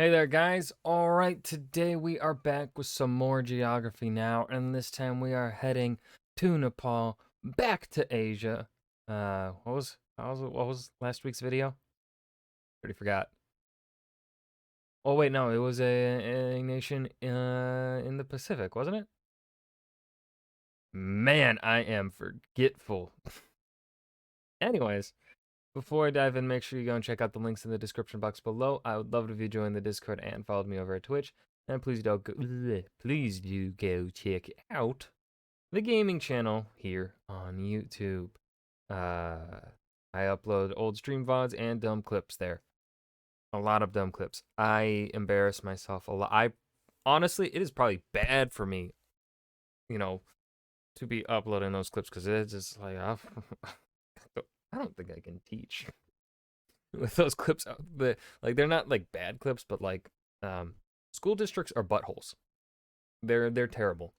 Hey there, guys. All right, today we are back with some more geography now, and this time we are heading to Nepal, back to Asia. What was last week's video? Already forgot. Oh wait, no, it was a nation in the Pacific, wasn't it? Man, I am forgetful. Anyways, before I dive in, make sure you go and check out the links in the description box below. I would love it if you joined the Discord and followed me over at Twitch. And please do go check out the gaming channel here on YouTube. I upload old stream VODs and dumb clips there. A lot of dumb clips. I embarrass myself a lot. Honestly, it is probably bad for me, you know, to be uploading those clips because it's just like I don't think I can teach with those clips. They're not like bad clips, but like school districts are buttholes. They're terrible.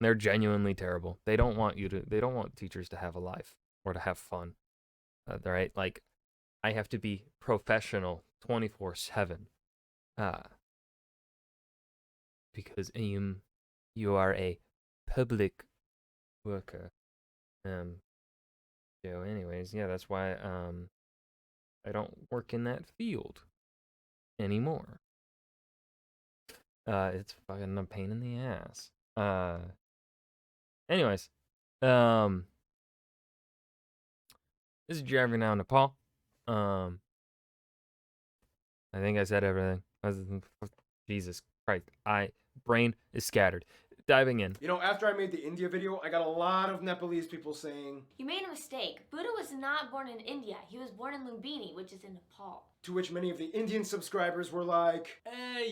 They're genuinely terrible. They don't want teachers to have a life or to have fun. Right? Like I have to be professional 24/7. Because you are a public worker. So anyways, yeah, that's why I don't work in that field anymore. It's fucking a pain in the ass. Anyways, this is Jeremy now, Nepal. I think I said everything. Jesus Christ, brain is scattered. Diving in. You know, after I made the India video, I got a lot of Nepalese people saying, "You made a mistake. Buddha was not born in India. He was born in Lumbini, which is in Nepal." to which many of the Indian subscribers were like,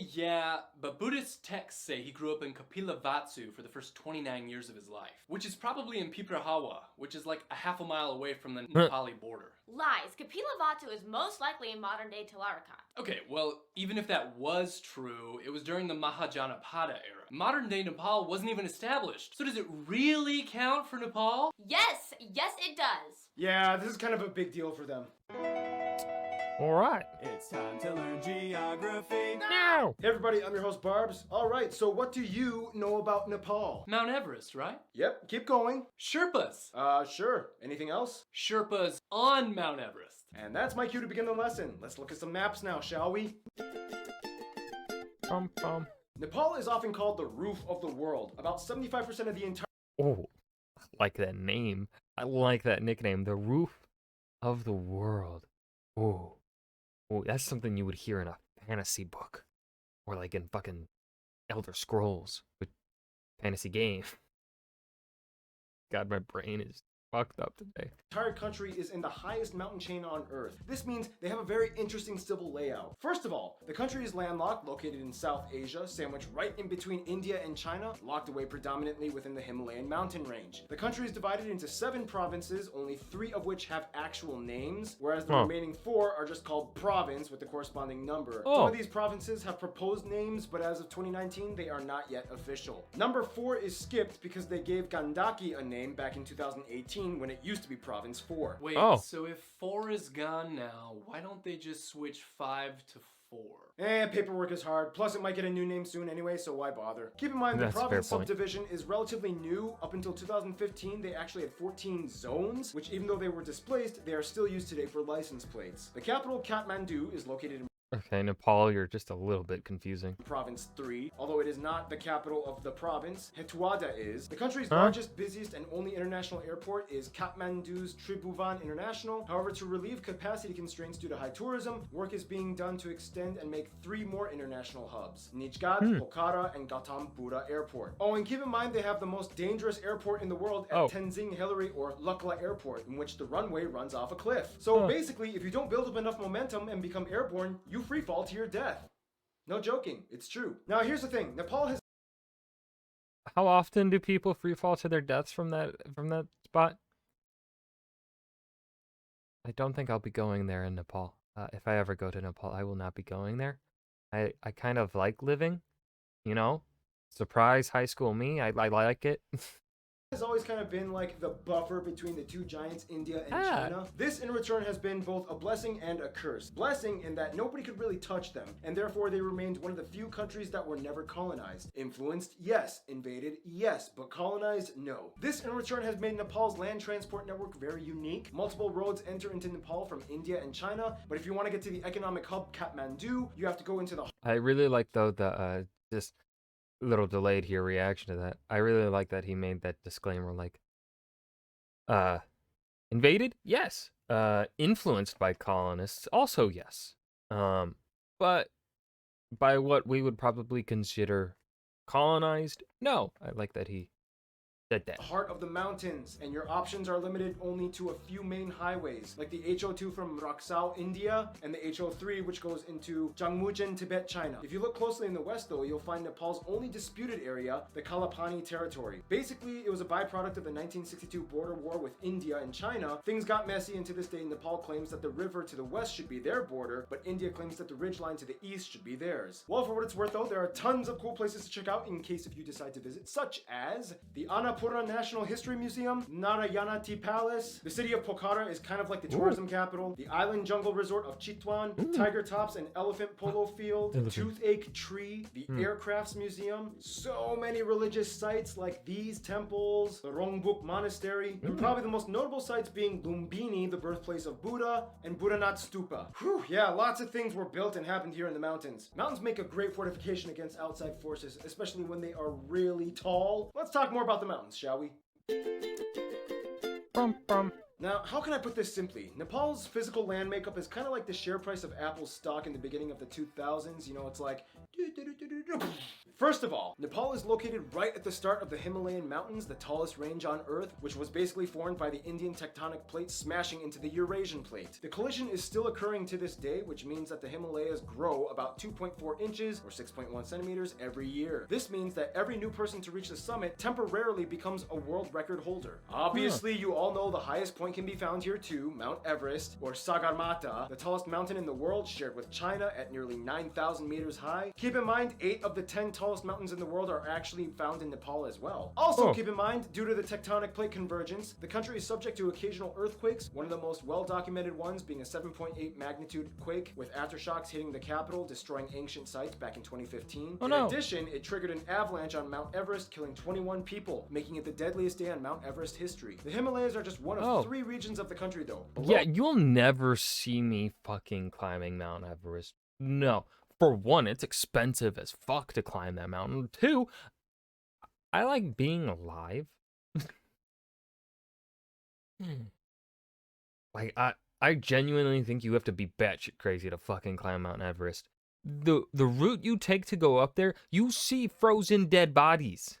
Yeah, but Buddhist texts say he grew up in Kapilavatthu for the first 29 years of his life, which is probably in Piprahawa, which is like a half a mile away from the Nepali border. Lies. Kapilavatthu is most likely in modern-day Tularakot. Okay, well, even if that was true, it was during the Mahajanapada era. Modern-day Nepal wasn't even established. So does it really count for Nepal? Yes, it does. yeah, this is kind of a big deal for them. All right. It's time to learn geography. Now. Hey everybody, I'm your host Barbs. All right, so what do you know about Nepal? Mount Everest, right? Yep, keep going. Sherpas. Sure. Anything else? Sherpas on Mount Everest. And that's my cue to begin the lesson. Let's look at some maps now, shall we? Nepal is often called the roof of the world. About 75% of the entire... Oh, I like that name. I like that nickname. The roof of the world. Oh, that's something you would hear in a fantasy book, or like in fucking Elder Scrolls with fantasy game. God, my brain is fucked up today. entire country is in the highest mountain chain on Earth. This means they have a very interesting civil layout. First of all, the country is landlocked, located in South Asia, sandwiched right in between India and China, locked away predominantly within the Himalayan mountain range. The country is divided into 7 provinces, only 3 of which have actual names, whereas the remaining 4 are just called province with the corresponding number. Some of these provinces have proposed names, but as of 2019, they are not yet official. Number 4 is skipped because they gave Gandaki a name back in 2018 when it used to be Province 4. Wait, so if 4 is gone now, why don't they just switch 5 to 4? Paperwork is hard. Plus, it might get a new name soon anyway, so why bother? Keep in mind, the That's a fair province point. subdivision is relatively new. Up until 2015, they actually had 14 zones, which even though they were displaced, they are still used today for license plates. The capital, Kathmandu, is located in Okay, Nepal, you're just a little bit confusing. Province 3, although it is not the capital of the province. Hetwada is. The country's largest, busiest, and only international airport is Kathmandu's Tribhuvan International. However, to relieve capacity constraints due to high tourism, work is being done to extend and make 3 more international hubs: Nijgat, Pokhara, and Gautam Buddha Airport. Oh, and keep in mind they have the most dangerous airport in the world at Tenzing Hillary or Lukla Airport, in which the runway runs off a cliff. So basically, if you don't build up enough momentum and become airborne, you free fall to your death. No joking, it's true. Now here's the thing, Nepal has... How often do people free fall to their deaths from that spot? I don't think I'll be going there in Nepal. If I ever go to Nepal, I will not be going there. I kind of like living, you know? Surprise high school me, I like it. has always kind of been like the buffer between the two giants, India and Ah. China. This in return has been both a blessing and a curse. Blessing in that nobody could really touch them, and therefore they remained one of the few countries that were never colonized. Influenced, yes. Invaded, yes. But colonized, no. This in return has made Nepal's land transport network very unique. Multiple roads enter into Nepal from India and China, but if you want to get to the economic hub Kathmandu, you have to go into the I really like though the just little delayed here reaction to that. I really like that he made that disclaimer like invaded? Yes. Influenced by colonists? Also yes. But by what we would probably consider colonized? No. I like that he said that. heart of the mountains, and your options are limited only to a few main highways, like the HO2 from Raksao, India, and the HO3, which goes into Jangmujen, Tibet, China. If you look closely in the west, though, you'll find Nepal's only disputed area, the Kalapani territory. Basically, it was a byproduct of the 1962 border war with India and China. Things got messy, and to this day, Nepal claims that the river to the west should be their border, but India claims that the ridgeline to the east should be theirs. Well, for what it's worth, though, there are tons of cool places to check out in case if you decide to visit, such as the Annapurna National History Museum, Narayanati Palace. The city of Pokhara is kind of like the tourism capital. The island jungle resort of Chitwan, Tiger Tops and Elephant Polo Field, the Toothache Tree, the Aircrafts Museum. So many religious sites like these temples, the Rongbuk Monastery, and probably the most notable sites being Lumbini, the birthplace of Buddha, and Buddhanath Stupa. Whew, yeah, lots of things were built and happened here in the mountains. Mountains make a great fortification against outside forces, especially when they are really tall. Let's talk more about the mountains, shall we? Now, how can I put this simply? Nepal's physical land makeup is kind of like the share price of Apple's stock in the beginning of the 2000s. You know, it's like... First of all, Nepal is located right at the start of the Himalayan mountains, the tallest range on Earth, which was basically formed by the Indian tectonic plate smashing into the Eurasian plate. The collision is still occurring to this day, which means that the Himalayas grow about 2.4 inches or 6.1 centimeters every year. This means that every new person to reach the summit temporarily becomes a world record holder. Obviously, you all know the highest point can be found here too, Mount Everest, or Sagarmatha, the tallest mountain in the world, shared with China at nearly 9,000 meters high. Keep in mind, 8 of the 10 tallest mountains in the world are actually found in Nepal as well. Also, keep in mind, due to the tectonic plate convergence, the country is subject to occasional earthquakes, one of the most well-documented ones being a 7.8 magnitude quake with aftershocks hitting the capital, destroying ancient sites back in 2015. In addition, it triggered an avalanche on Mount Everest, killing 21 people, making it the deadliest day on Mount Everest history. The Himalayas are just one of 3 regions of the country, though. Yeah, you'll never see me fucking climbing Mount Everest. No. For one, it's expensive as fuck to climb that mountain. 2, I like being alive. Like, I genuinely think you have to be batshit crazy to fucking climb Mount Everest. The route you take to go up there, you see frozen dead bodies.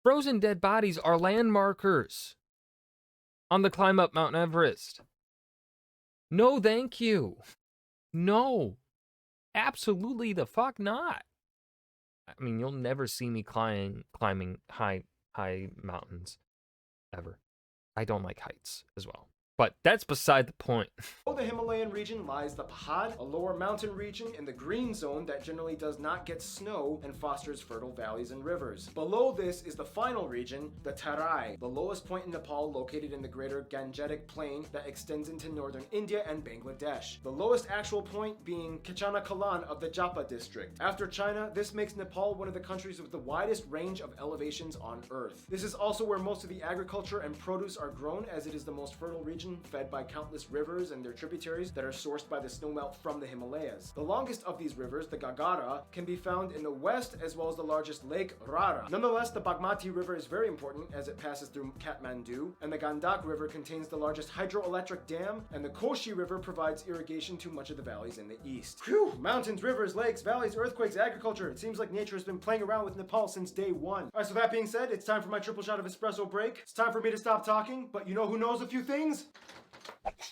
Frozen dead bodies are landmarkers on the climb up Mount Everest. No, thank you. No. Absolutely the fuck not. I mean, you'll never see me climbing high mountains ever. I don't like heights as well. But that's beside the point. Below the Himalayan region lies the Pahad, a lower mountain region in the green zone that generally does not get snow and fosters fertile valleys and rivers. Below this is the final region, the Tarai, the lowest point in Nepal located in the greater Gangetic plain that extends into northern India and Bangladesh. The lowest actual point being Kachana Kalan of the Japa district. After China, this makes Nepal one of the countries with the widest range of elevations on Earth. This is also where most of the agriculture and produce are grown, as it is the most fertile region fed by countless rivers and their tributaries that are sourced by the snowmelt from the Himalayas. The longest of these rivers, the Gagara, can be found in the west as well as the largest lake, Rara. Nonetheless, the Bagmati River is very important as it passes through Kathmandu, and the Gandak River contains the largest hydroelectric dam, and the Koshi River provides irrigation to much of the valleys in the east. Phew! Mountains, rivers, lakes, valleys, earthquakes, agriculture. It seems like nature has been playing around with Nepal since day one. Alright, so that being said, it's time for my triple shot of espresso break. It's time for me to stop talking, but you know who knows a few things?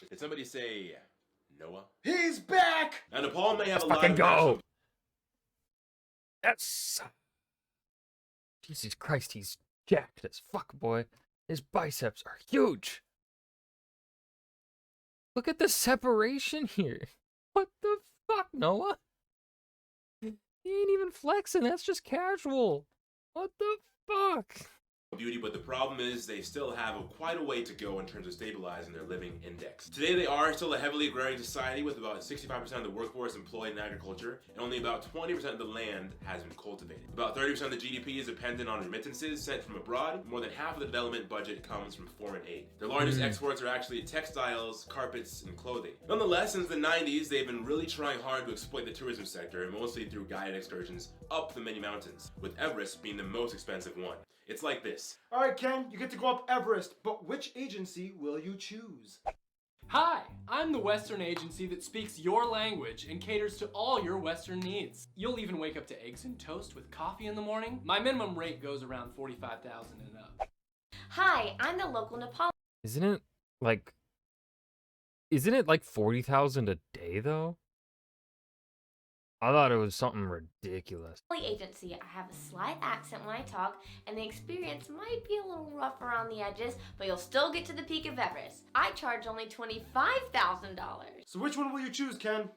Did somebody say Noah? He's back! Now Nepal may have a Fucking lot go! of Yes! Jesus Christ, he's jacked as fuck, boy. His biceps are huge. Look at the separation here. What the fuck, Noah? He ain't even flexing, that's just casual. What the fuck? beauty, but the problem is they still have quite a way to go in terms of stabilizing their living index. Today they are still a heavily agrarian society with about 65% of the workforce employed in agriculture, and only about 20% of the land has been cultivated. About 30% of the GDP is dependent on remittances sent from abroad. More than half of the development budget comes from foreign aid. Their largest exports are actually textiles, carpets, and clothing. Nonetheless, since the 90s, they've been really trying hard to exploit the tourism sector, mostly through guided excursions up the many mountains, with Everest being the most expensive one. It's like this. All right, Ken, you get to go up Everest, but which agency will you choose? Hi, I'm the Western agency that speaks your language and caters to all your Western needs. You'll even wake up to eggs and toast with coffee in the morning. My minimum rate goes around $45,000 and up. Hi, I'm the local Nepal Isn't it like 40,000 a day though? I thought it was something ridiculous. agency. I have a slight accent when I talk, and the experience might be a little rough around the edges, but you'll still get to the peak of Everest. I charge only $25,000. So which one will you choose, Ken?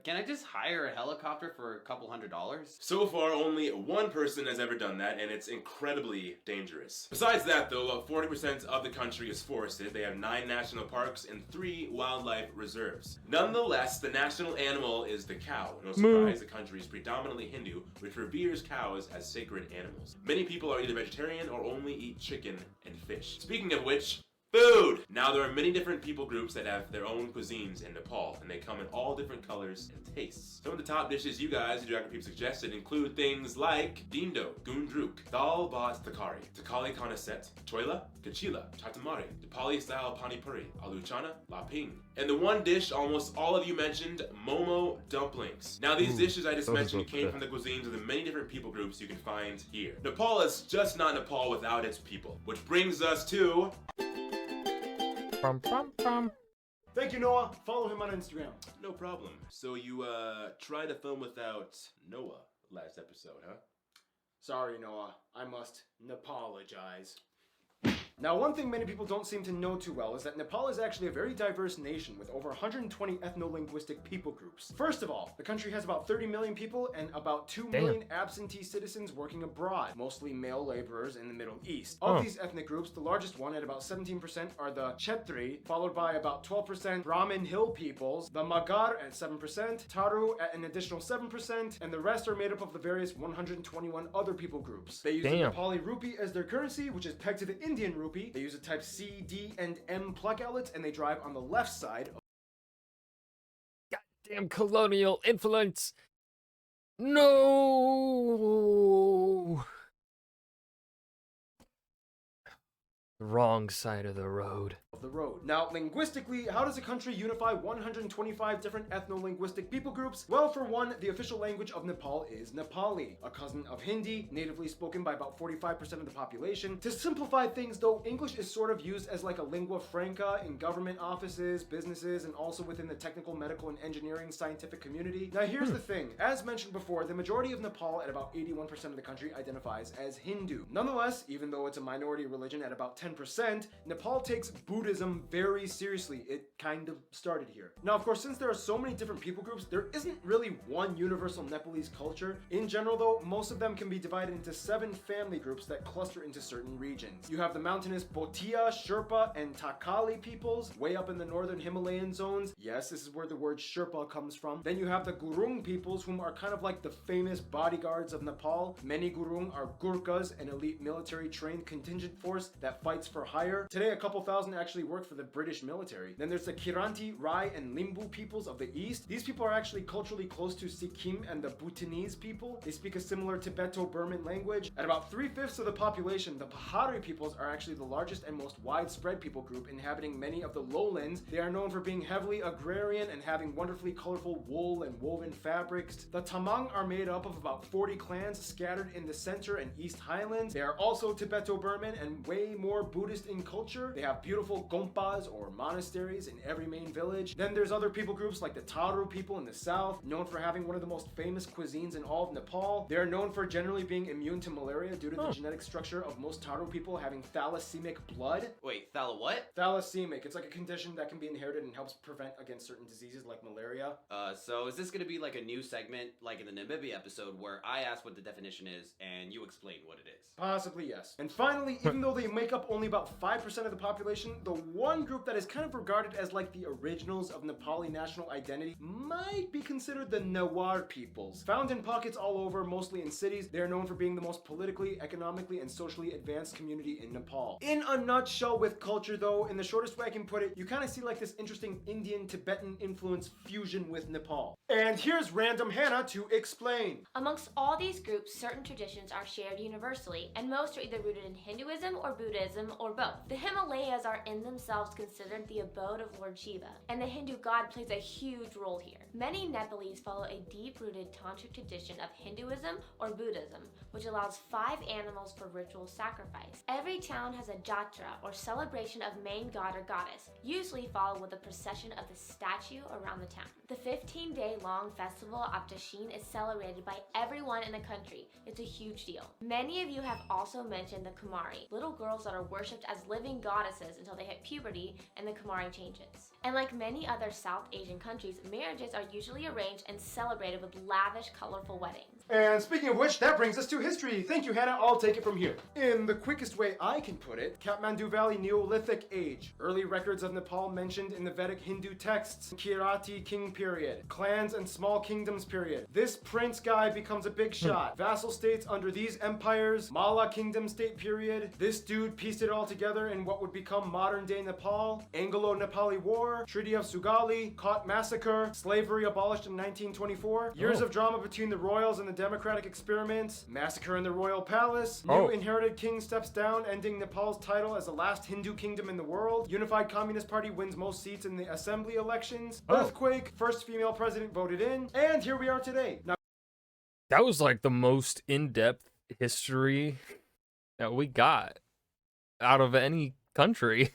Can I just hire a helicopter for a couple $100s? So far, only one person has ever done that, and it's incredibly dangerous. Besides that, though, 40% of the country is forested. They have 9 national parks and 3 wildlife reserves. Nonetheless, the national animal is the cow. No surprise, the country is predominantly Hindu, which reveres cows as sacred animals. Many people are either vegetarian or only eat chicken and fish. Speaking of which, food! Now, there are many different people groups that have their own cuisines in Nepal, and they come in all different colors and tastes. Some of the top dishes you guys, the Geography suggested, include things like Dindo, Gundruk, Dal Bhat Takari, Takali Kanaset, Choila, Kachila, Chatamari, Nepali-style Pani Puri, Aluchana, Laping, and the one dish almost all of you mentioned, Momo dumplings. Now, these dishes I just mentioned came from the cuisines of the many different people groups you can find here. Nepal is just not Nepal without its people, which brings us to... Thank you, Noah. Follow him on Instagram. No problem. So you, tried to film without Noah last episode, huh? Sorry, Noah. I must Nepalogize. Now, one thing many people don't seem to know too well is that Nepal is actually a very diverse nation with over 120 ethno-linguistic people groups. First of all, the country has about 30 million people and about 2 million absentee citizens working abroad, mostly male laborers in the Middle East. Of these ethnic groups, the largest one at about 17% are the Chetri, followed by about 12% Brahmin Hill peoples, the Magar at 7%, Taru at an additional 7%, and the rest are made up of the various 121 other people groups. They use the Nepali rupee as their currency, which is pegged to the Indian rupee. They use a type C, D, and M plug outlets, and they drive on the left side. Goddamn colonial influence! No! Wrong side of the road. Of the road. Now, linguistically, how does a country unify 125 different ethno-linguistic people groups? Well, for one, the official language of Nepal is Nepali, a cousin of Hindi, natively spoken by about 45% of the population. To simplify things, though, English is sort of used as like a lingua franca in government offices, businesses, and also within the technical, medical, and engineering scientific community. Now, here's the thing. As mentioned before, the majority of Nepal, at about 81% of the country, identifies as Hindu. Nonetheless, even though it's a minority religion at about 10%, Nepal takes Buddhism very seriously. It kind of started here. Now, of course, since there are so many different people groups, there isn't really one universal Nepalese culture. In general, though, most of them can be divided into 7 family groups that cluster into certain regions. You have the mountainous Bhotia, Sherpa, and Takali peoples, way up in the northern Himalayan zones. Yes, this is where the word Sherpa comes from. Then you have the Gurung peoples, whom are kind of like the famous bodyguards of Nepal. Many Gurung are Gurkhas, an elite military trained contingent force that fights for hire. Today, a couple thousand actually work for the British military. Then there's the Kiranti, Rai, and Limbu peoples of the east. These people are actually culturally close to Sikkim and the Bhutanese people. They speak a similar Tibeto-Burman language. At about 3/5 of the population, the Pahari peoples are actually the largest and most widespread people group, inhabiting many of the lowlands. They are known for being heavily agrarian and having wonderfully colorful wool and woven fabrics. The Tamang are made up of about 40 clans scattered in the center and east highlands. They are also Tibeto-Burman and way more Buddhist in culture. They have beautiful gompas or monasteries in every main village. Then there's other people groups like the Tharu people in the south, known for having one of the most famous cuisines in all of Nepal. They're known for generally being immune to malaria due to the genetic structure of most Tharu people having thalassemic blood. Wait, Thala what? Thalassemic, it's like a condition that can be inherited and helps prevent against certain diseases like malaria. So is this gonna be like a new segment, like in the Namibia episode, where I ask what the definition is and you explain what it is? Possibly, yes. And finally, even though they make up only about 5% of the population, the one group that is kind of regarded as like the originals of Nepali national identity might be considered the Newar peoples. Found in pockets all over, mostly in cities, they are known for being the most politically, economically, and socially advanced community in Nepal. In a nutshell with culture though, in the shortest way I can put it, you kind of see like this interesting Indian-Tibetan influence fusion with Nepal. And here's Random Hannah to explain. Amongst all these groups, certain traditions are shared universally, and most are either rooted in Hinduism or Buddhism or both. The Himalayas are in themselves considered the abode of Lord Shiva, and the Hindu god plays a huge role here. Many Nepalese follow a deep-rooted tantric tradition of Hinduism or Buddhism, which allows 5 animals for ritual sacrifice. Every town has a jatra, or celebration of main god or goddess, usually followed with a procession of the statue around the town. The 15-day-long festival of Dashin is celebrated by everyone in the country. It's a huge deal. Many of you have also mentioned the Kumari, little girls that are worshipped as living goddesses until they hit puberty and the Kumari changes. And like many other South Asian countries, marriages are usually arranged and celebrated with lavish, colorful weddings. And speaking of which, that brings us to history. Thank you, Hannah. I'll take it from here. In the quickest way I can put it, Kathmandu Valley Neolithic Age. Early records of Nepal mentioned in the Vedic Hindu texts. Kirati King period. Clans and small kingdoms period. This prince guy becomes a big shot. Vassal states under these empires. Mala Kingdom state period. This dude pieced it all together in what would become modern day Nepal. Anglo-Nepali War. Treaty of Sugali. Caught massacre. Slavery abolished in 1924. Years of drama between the royals and the democratic experiments. Massacre in the royal palace. New inherited king steps down, ending Nepal's title as the last Hindu kingdom in the world. Unified Communist Party wins most seats in the assembly elections. Earthquake. First female president voted in. And here we are today. Now, That was like the most in-depth history that we got out of any country.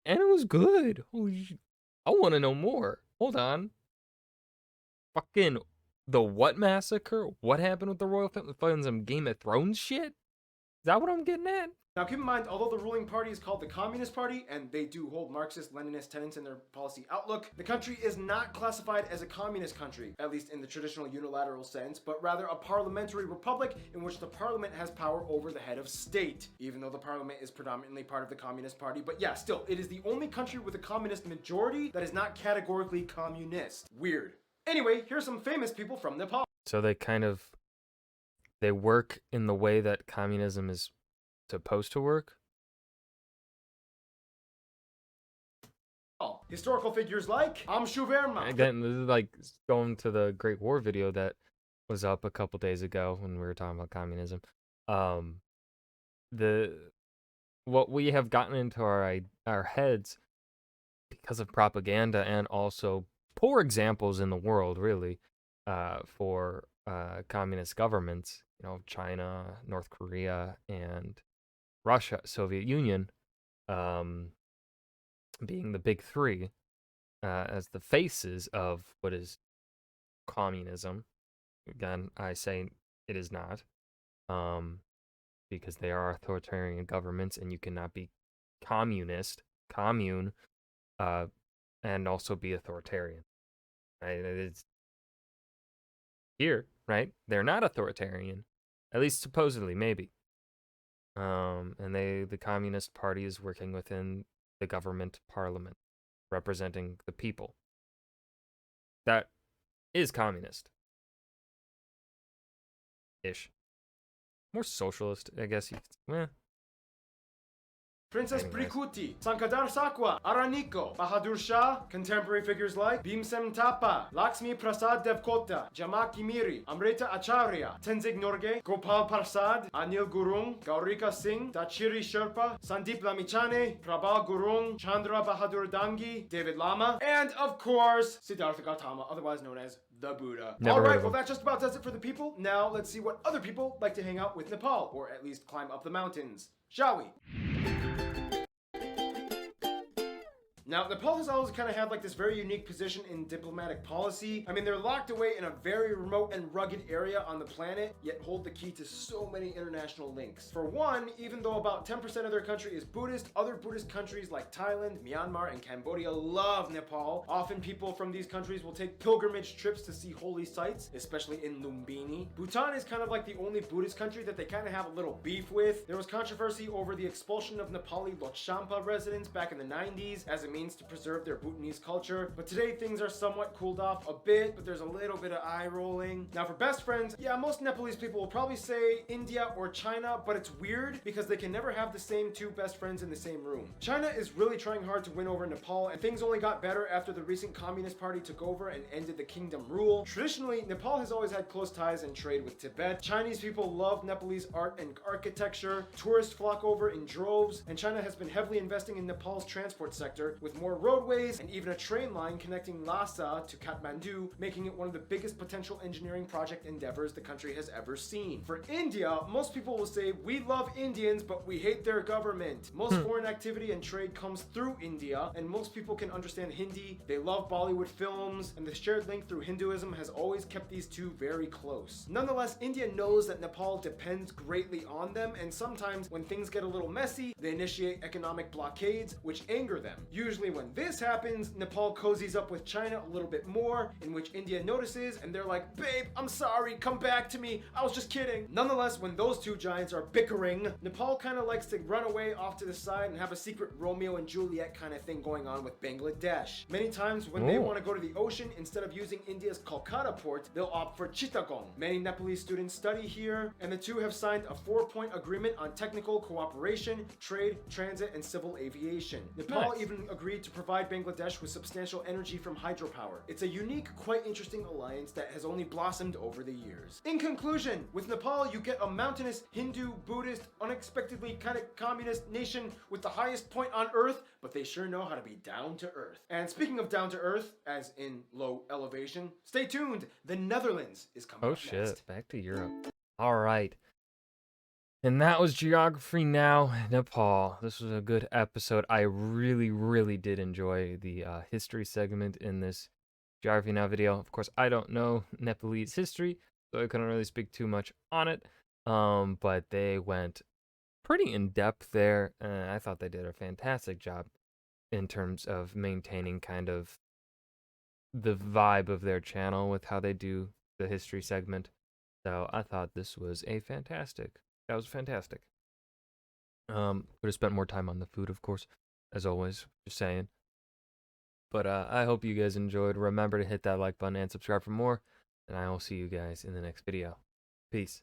And it was good. Holy sh- I want to know more. Hold on. Fucking the what massacre? What happened with the royal family? Fucking some Game of Thrones shit? Is that what I'm getting at? Now keep in mind, although the ruling party is called the Communist Party, and they do hold Marxist-Leninist tenets in their policy outlook, the country is not classified as a communist country, at least in the traditional unilateral sense, but rather a parliamentary republic in which the parliament has power over the head of state, even though the parliament is predominantly part of the Communist Party. But yeah, still, it is the only country with a communist majority that is not categorically communist. Weird. Anyway, here's some famous people from Nepal. So they work in the way that communism is supposed to work. Historical figures like Amshu Verma. Again, this is like going to the Great War video that was up a couple days ago when we were talking about communism. What we have gotten into our heads because of propaganda and also poor examples in the world, really, for communist governments. You know, China, North Korea, and Russia, Soviet Union, being the big three, as the faces of what is communism. Again, I say it is not, because they are authoritarian governments, and you cannot be commune, and also be authoritarian. Right? It's here, right? They're not authoritarian, at least supposedly, maybe. And the Communist Party is working within the government parliament, representing the people. That is communist. Ish. More socialist, I guess. Princess Anyways. Prikuti, Sankadar Sakwa, Araniko, Bahadur Shah, contemporary figures like Bhimsen Thapa, Lakshmi Prasad Devkota, Jamaki Miri, Amrita Acharya, Tenzing Norge, Gopal Prasad, Anil Gurung, Gaurika Singh, Dachiri Sherpa, Sandeep Lamichane, Prabal Gurung, Chandra Bahadur Dangi, David Lama, and of course, Siddhartha Gautama, otherwise known as the Buddha. Never All heard right, of well him. that just about does it for the people. Now let's see what other people like to hang out with Nepal, or at least climb up the mountains. Shall we? Now, Nepal has always kind of had like this very unique position in diplomatic policy. I mean, they're locked away in a very remote and rugged area on the planet, yet hold the key to so many international links. For one, even though about 10% of their country is Buddhist, other Buddhist countries like Thailand, Myanmar, and Cambodia love Nepal. Often people from these countries will take pilgrimage trips to see holy sites, especially in Lumbini. Bhutan is kind of like the only Buddhist country that they kind of have a little beef with. There was controversy over the expulsion of Nepali Lhotshampa residents back in the 90s as a means to preserve their Bhutanese culture, but today things are somewhat cooled off a bit, but there's a little bit of eye rolling. Now for best friends, yeah, most Nepalese people will probably say India or China, but it's weird because they can never have the same two best friends in the same room. China is really trying hard to win over Nepal, and things only got better after the recent Communist Party took over and ended the kingdom rule. Traditionally, Nepal has always had close ties and trade with Tibet. Chinese people love Nepalese art and architecture. Tourists flock over in droves, and China has been heavily investing in Nepal's transport sector with more roadways and even a train line connecting Lhasa to Kathmandu, making it one of the biggest potential engineering project endeavors the country has ever seen. For India, most people will say, we love Indians, but we hate their government. Most foreign activity and trade comes through India, and most people can understand Hindi. They love Bollywood films, and the shared link through Hinduism has always kept these two very close. Nonetheless, India knows that Nepal depends greatly on them, and sometimes when things get a little messy, they initiate economic blockades, which anger them. Usually when this happens, Nepal cozies up with China a little bit more, in which India notices, and they're like, babe, I'm sorry, come back to me, I was just kidding. Nonetheless, when those two giants are bickering, Nepal kind of likes to run away off to the side and have a secret Romeo and Juliet kind of thing going on with Bangladesh. Many times when they want to go to the ocean, instead of using India's Kolkata port, they'll opt for Chittagong. Many Nepalese students study here, and the two have signed a 4-point agreement on technical cooperation, trade, transit, and civil aviation. Nepal Nice. even agreed to provide Bangladesh with substantial energy from hydropower. It's a unique, quite interesting alliance that has only blossomed over the years. In conclusion, with Nepal, you get a mountainous, Hindu, Buddhist, unexpectedly kind of communist nation with the highest point on earth, but they sure know how to be down to earth. And speaking of down to earth, as in low elevation, stay tuned. The Netherlands is coming Oh up shit, next. back to Europe. All right. And that was Geography Now, Nepal. This was a good episode. I really, really did enjoy the history segment in this Geography Now video. Of course, I don't know Nepalese history, so I couldn't really speak too much on it. But they went pretty in depth there, and I thought they did a fantastic job in terms of maintaining kind of the vibe of their channel with how they do the history segment. So I thought this was a fantastic. That was fantastic. Would have spent more time on the food, of course, as always. Just saying. But I hope you guys enjoyed. Remember to hit that like button and subscribe for more. And I will see you guys in the next video. Peace.